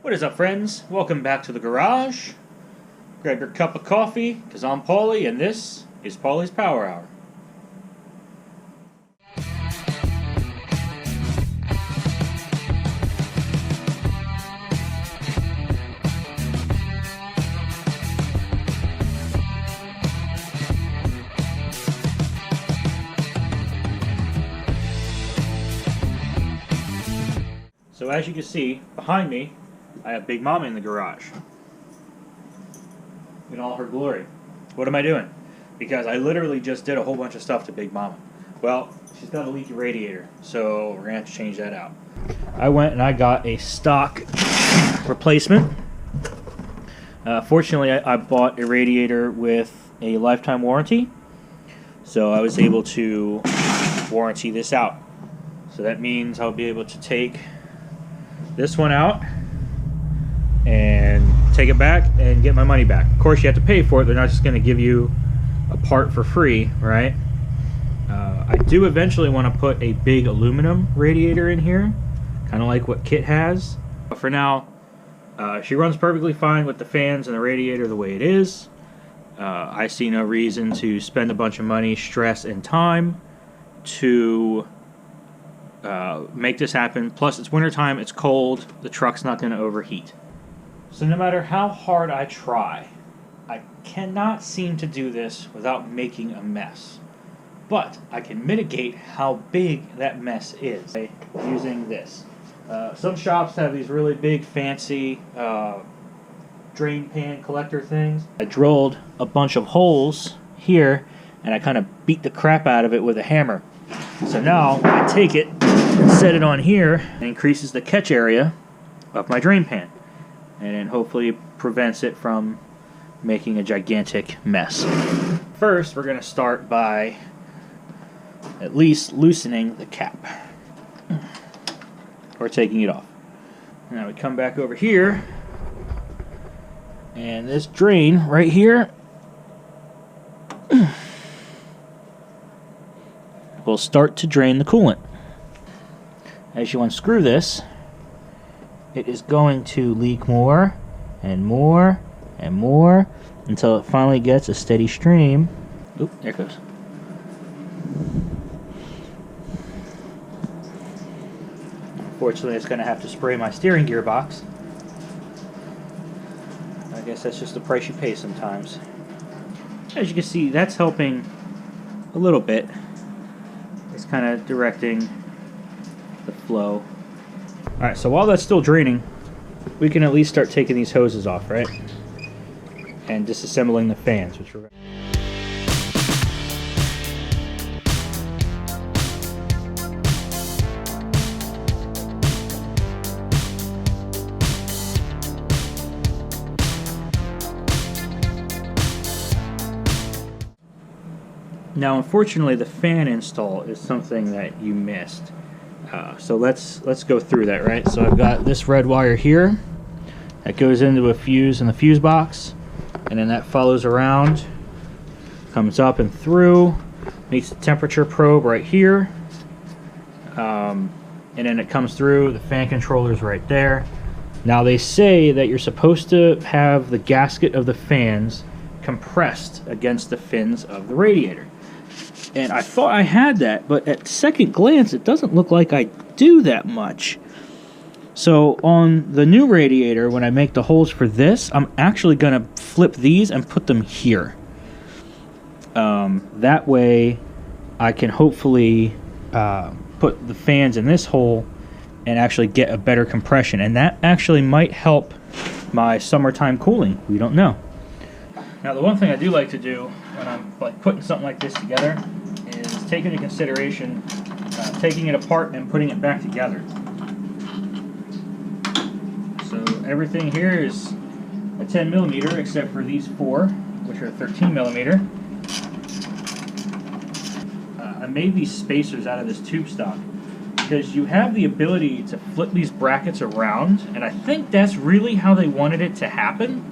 What is up, friends? Welcome back to the garage. Grab your cup of coffee, because I'm Paulie, and this is Paulie's Power Hour. So as you can see, behind me, I have Big Mama in the garage in all her glory. What am I doing? Because I literally just did a whole bunch of stuff to Big Mama. Well, she's got a leaky radiator, so we're going to have to change that out. I went and I got a stock replacement. Fortunately, I bought a radiator with a lifetime warranty, so I was able to warranty this out. So that means I'll be able to take this one out and take it back and get my money back. Of course, you have to pay for it. They're not just going to give you a part for free, right? I do eventually want to put a big aluminum radiator in here, kind of like what Kit has. But for now, she runs perfectly fine with the fans and the radiator the way it is. I see no reason to spend a bunch of money, stress, and time to make this happen. Plus, it's wintertime, it's cold, the truck's not going to overheat. So no matter how hard I try, I cannot seem to do this without making a mess. But I can mitigate how big that mess is by using this. Some shops have these really big, fancy drain pan collector things. I drilled a bunch of holes here, and I kind of beat the crap out of it with a hammer. So now I take it and set it on here, and increases the catch area of my drain pan, and hopefully prevents it from making a gigantic mess. First, we're going to start by at least loosening the cap, or taking it off. Now we come back over here, and this drain right here will start to drain the coolant. As you unscrew this, it is going to leak more and more and more until it finally gets a steady stream. Oop, there it goes. Unfortunately, it's going to have to spray my steering gearbox. I guess that's just the price you pay sometimes. As you can see, that's helping a little bit. It's kind of directing the flow. Alright, so while that's still draining, we can at least start taking these hoses off, right? And disassembling the fans, which we're... Now, unfortunately, the fan install is something that you missed. So let's go through that, right? So I've got this red wire here that goes into a fuse in the fuse box, and then that follows around, comes up and through, meets the temperature probe right here, and then it comes through. The fan controller's right there. Now they say that you're supposed to have the gasket of the fans compressed against the fins of the radiator. And I thought I had that, but at second glance, it doesn't look like I do that much. So on the new radiator, when I make the holes for this, I'm actually going to flip these and put them here. That way, I can hopefully put the fans in this hole and actually get a better compression. And that actually might help my summertime cooling. We don't know. Now, the one thing I do like to do when I'm putting something like this together is take into consideration taking it apart and putting it back together. So everything here is a 10 millimeter except for these four, which are 13 millimeter. I made these spacers out of this tube stock because you have the ability to flip these brackets around, and I think that's really how they wanted it to happen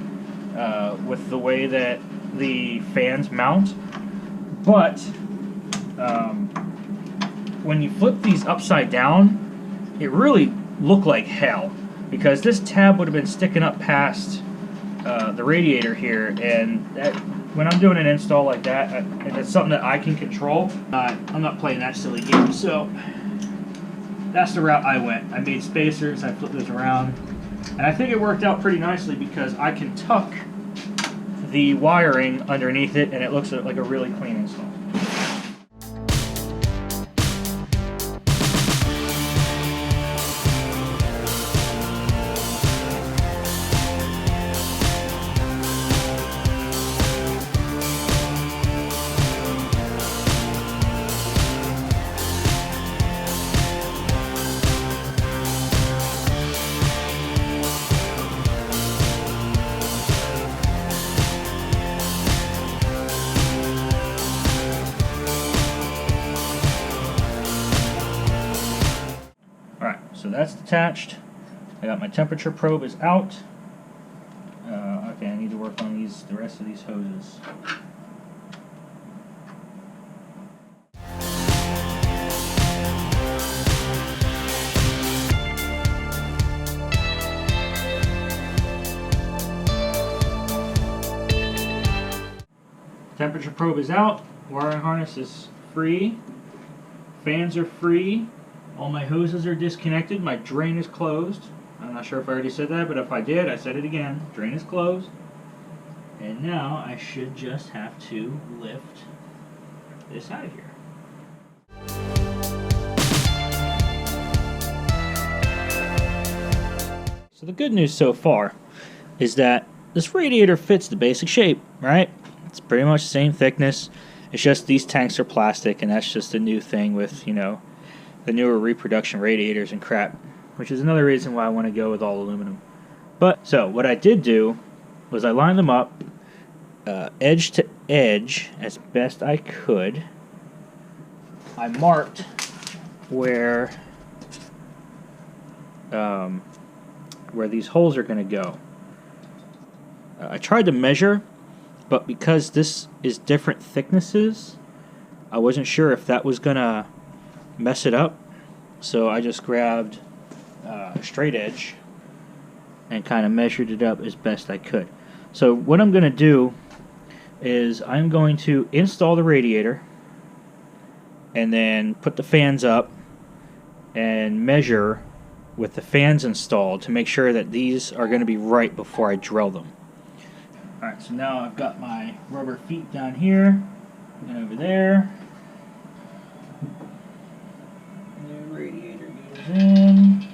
with the way that the fans mount. But when you flip these upside down, it really looked like hell. because this tab would have been sticking up past the radiator here, and that, when I'm doing an install like that, and it's something that I can control, I'm not playing that silly game. So that's the route I went. I made spacers, I flipped those around, and I think it worked out pretty nicely because I can tuck the wiring underneath it, and it looks like a really clean install. So that's detached. I got my temperature probe is out. Okay, I need to work on the rest of these hoses. Temperature probe is out. Wiring harness is free. Fans are free. All my hoses are disconnected. My drain is closed. I'm not sure if I already said that, but if I did, I said it again. Drain is closed. And now I should just have to lift this out of here. So the good news so far is that this radiator fits the basic shape, right? It's pretty much the same thickness. It's just these tanks are plastic, and that's just a new thing with, you know, the newer reproduction radiators and crap, which is another reason why I want to go with all aluminum. But so what I did do was I lined them up edge to edge as best I could. I marked where these holes are going to go. I tried to measure, but because this is different thicknesses, I wasn't sure if that was going to mess it up, so I just grabbed a straight edge and kind of measured it up as best I could. So what I'm going to do is I'm going to install the radiator and then put the fans up and measure with the fans installed to make sure that these are going to be right before I drill them. Alright, so now I've got my rubber feet down here and over there. In.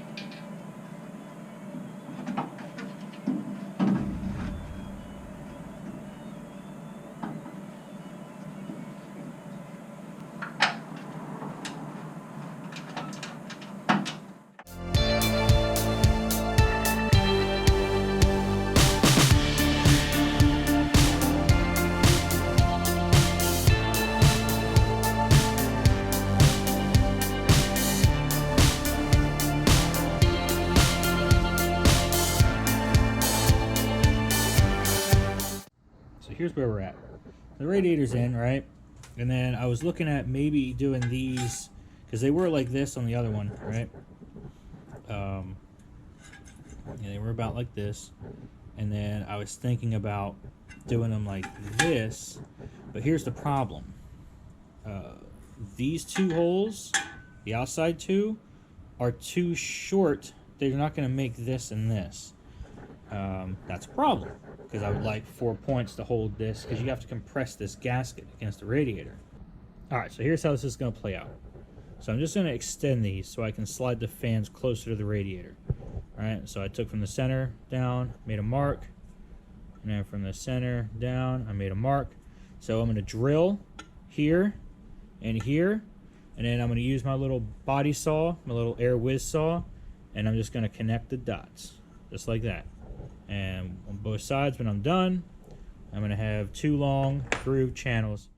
Here's where we're at. The radiator's in, right? And then I was looking at maybe doing these, because they were like this on the other one, right? Yeah, they were about like this. And then I was thinking about doing them like this, but here's the problem. These two holes, the outside two, are too short. They're not going to make this and this. That's a problem, because I would like 4 points to hold this, because you have to compress this gasket against the radiator. Alright, so here's how this is going to play out. So I'm just going to extend these so I can slide the fans closer to the radiator. Alright, so I took from the center down, made a mark, and then from the center down, I made a mark. So I'm going to drill here and here, and then I'm going to use my little body saw, my little air whiz saw, and I'm just going to connect the dots, just like that. And on both sides, when I'm done, I'm going to have 2 long groove channels.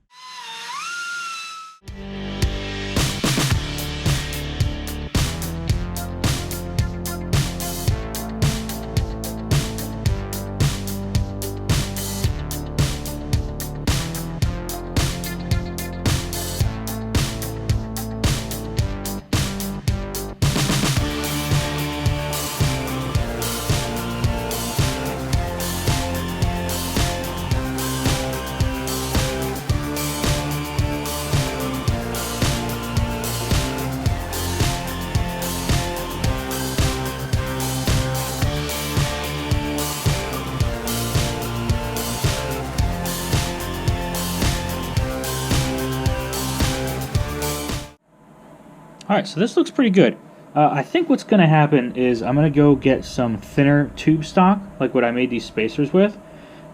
Alright, so this looks pretty good. I think what's going to happen is I'm going to go get some thinner tube stock, like what I made these spacers with,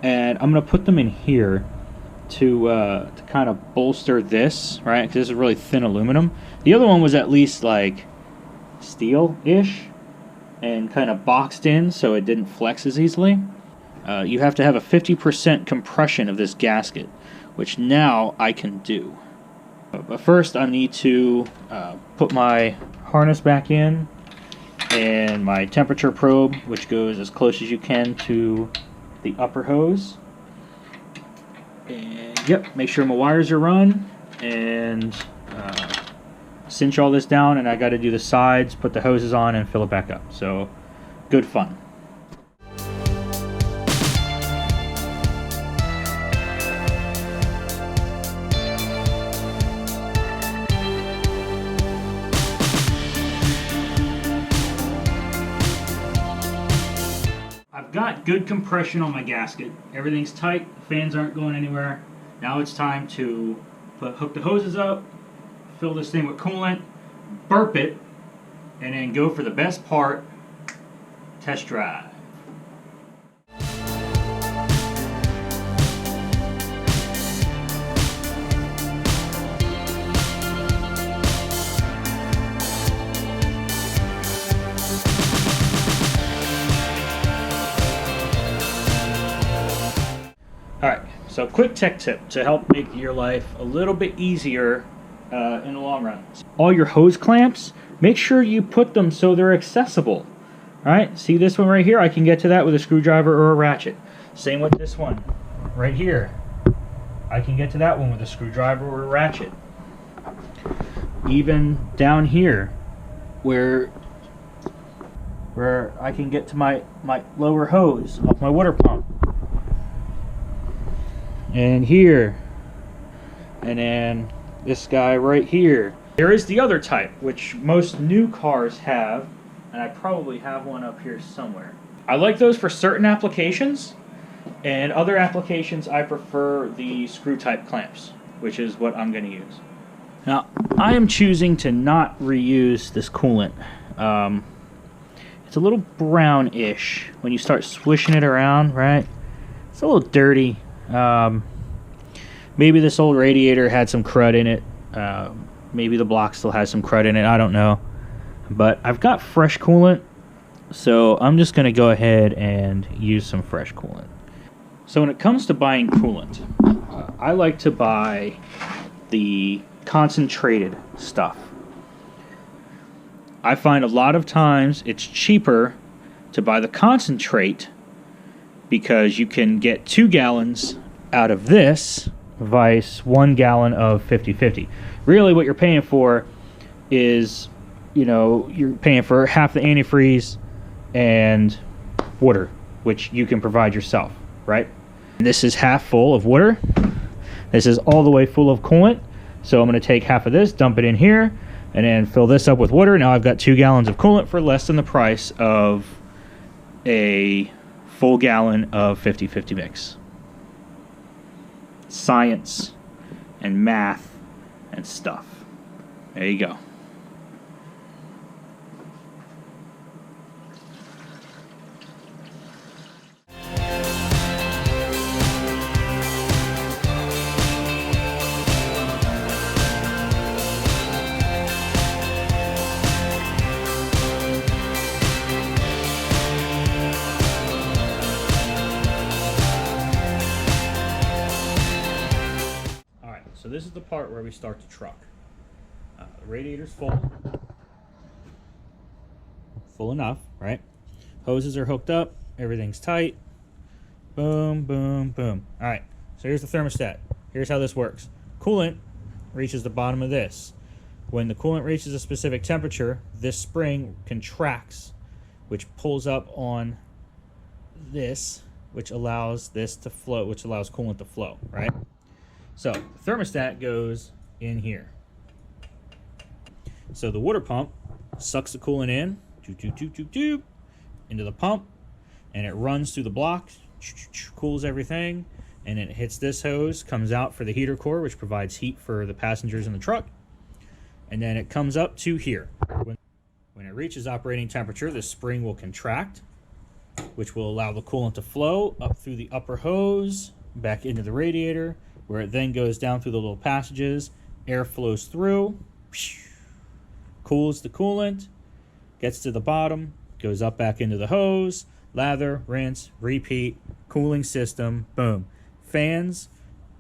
and I'm going to put them in here to kind of bolster this, right? Because this is really thin aluminum. The other one was at least like steel-ish and kind of boxed in so it didn't flex as easily. You have to have a 50% compression of this gasket, which now I can do. But first I need to put my harness back in and my temperature probe, which goes as close as you can to the upper hose. And yep, make sure my wires are run and cinch all this down, and I got to do the sides, put the hoses on and fill it back up. So good fun. I've got good compression on my gasket. Everything's tight, fans aren't going anywhere. Now it's time to hook the hoses up, fill this thing with coolant, burp it, and then go for the best part, test drive. Alright, so quick tech tip to help make your life a little bit easier in the long run. All your hose clamps, make sure you put them so they're accessible. Alright, see this one right here? I can get to that with a screwdriver or a ratchet. Same with this one right here. I can get to that one with a screwdriver or a ratchet. Even down here where I can get to my lower hose off my water pump. And here, and then this guy right here. There is the other type, which most new cars have, and I probably have one up here somewhere. I like those for certain applications, and other applications I prefer the screw type clamps, which is what I'm going to use. Now, I am choosing to not reuse this coolant. It's a little brownish when you start swishing it around, right? It's a little dirty. Maybe this old radiator had some crud in it. Maybe the block still has some crud in it. I don't know. But I've got fresh coolant, so I'm just going to go ahead and use some fresh coolant. So when it comes to buying coolant, I like to buy the concentrated stuff. I find a lot of times it's cheaper to buy the concentrate because you can get 2 gallons out of this vice 1 gallon of 50/50. Really what you're paying for is, you know, you're paying for half the antifreeze and water, which you can provide yourself, right? And this is half full of water. This is all the way full of coolant. So I'm going to take half of this, dump it in here, and then fill this up with water. Now I've got 2 gallons of coolant for less than the price of a full gallon of 50/50 mix. Science and math and stuff. There you go. So this is the part where we start the truck. The radiator's full enough, right? Hoses are hooked up, everything's tight. Boom, boom, boom. All right, so here's the thermostat. Here's how this works. Coolant reaches the bottom of this. When the coolant reaches a specific temperature, this spring contracts, which pulls up on this, which allows this to flow, which allows coolant to flow, right? So the thermostat goes in here. So the water pump sucks the coolant in, into the pump, and it runs through the block, cools everything, and it hits this hose, comes out for the heater core, which provides heat for the passengers in the truck. and then it comes up to here. When it reaches operating temperature, the spring will contract, which will allow the coolant to flow up through the upper hose, back into the radiator, where it then goes down through the little passages. Air flows through, cools the coolant, gets to the bottom, goes up back into the hose, lather, rinse, repeat, cooling system, boom. Fans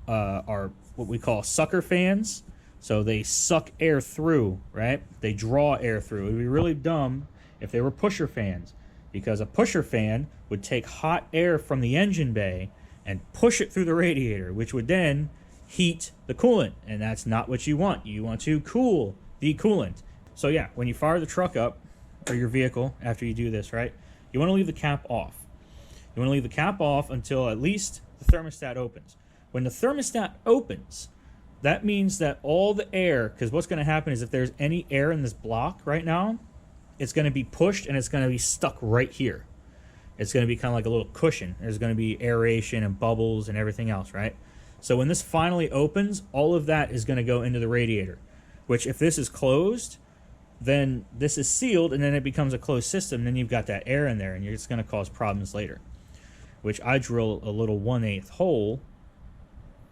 are what we call sucker fans. So they suck air through, right? They draw air through. It would be really dumb if they were pusher fans, because a pusher fan would take hot air from the engine bay and push it through the radiator, which would then heat the coolant, and that's not what you want. You want to cool the coolant. So yeah, when you fire the truck up, or your vehicle, after you do this, right, you want to leave the cap off. You want to leave the cap off until at least the thermostat opens. When the thermostat opens, that means that all the air, because what's going to happen is if there's any air in this block right now, it's going to be pushed and it's going to be stuck right here. It's going to be kind of like a little cushion. There's going to be aeration and bubbles and everything else, right? So when this finally opens, all of that is going to go into the radiator, which if this is closed, then this is sealed and then it becomes a closed system. Then you've got that air in there and it's going to cause problems later, which I drill a little 1/8 hole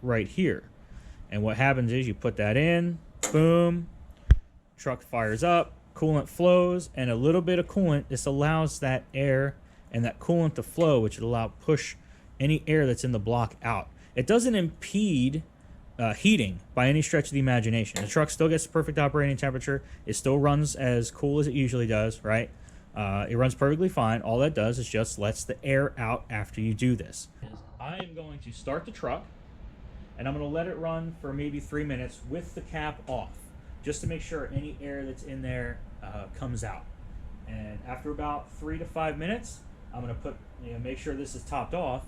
right here. And what happens is you put that in, boom, truck fires up, coolant flows, and a little bit of coolant, this allows that air and that coolant to flow, which will allow push any air that's in the block out. It doesn't impede heating by any stretch of the imagination. The truck still gets the perfect operating temperature. It still runs as cool as it usually does, right? It runs perfectly fine. All that does is just lets the air out after you do this. I am going to start the truck, and I'm going to let it run for maybe 3 minutes with the cap off, just to make sure any air that's in there comes out. And after about 3 to 5 minutes, I'm going to put, make sure this is topped off,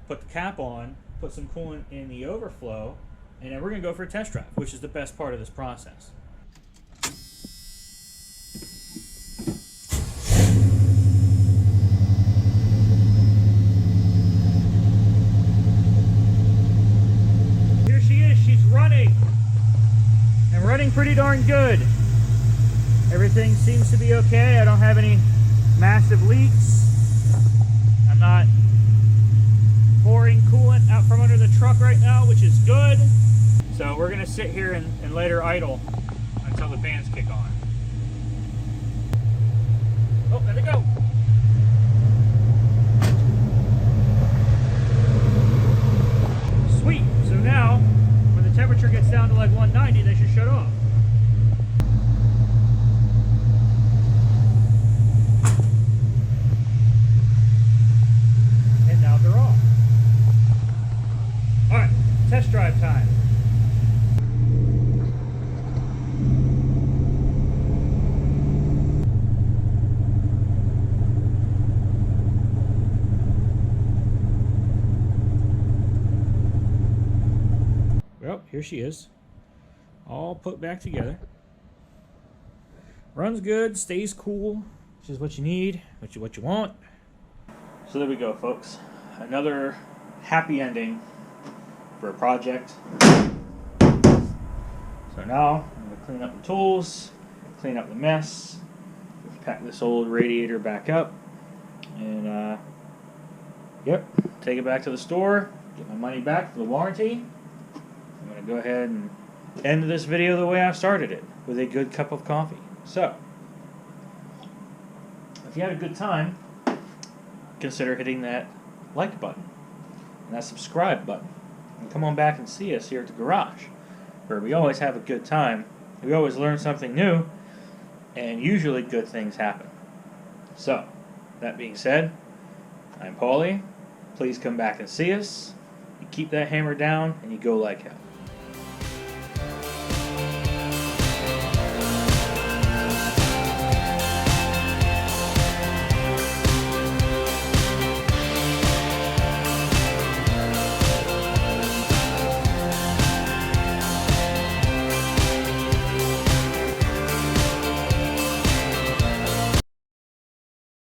put the cap on, put some coolant in the overflow, and then we're going to go for a test drive, which is the best part of this process. Running pretty darn good. Everything seems to be okay. I don't have any massive leaks. I'm not pouring coolant out from under the truck right now, which is good. So we're going to sit here and let her idle until the fans kick on. Oh, there they go. Sweet. So now, when the temperature gets down to like 190, they should shut off. And now they're off. Alright, test drive time. Well, here she is, all put back together. Runs good, stays cool, which is what you need, what you want. So there we go, folks. Another happy ending for a project. So now I'm going to clean up the tools, clean up the mess, pack this old radiator back up, and yep, take it back to the store, get my money back for the warranty. I'm going to go ahead and end this video the way I started it, with a good cup of coffee. So, if you had a good time, consider hitting that like button and that subscribe button. And come on back and see us here at the garage, where we always have a good time. We always learn something new, and usually good things happen. So, that being said, I'm Paulie. Please come back and see us. You keep that hammer down, and you go like hell.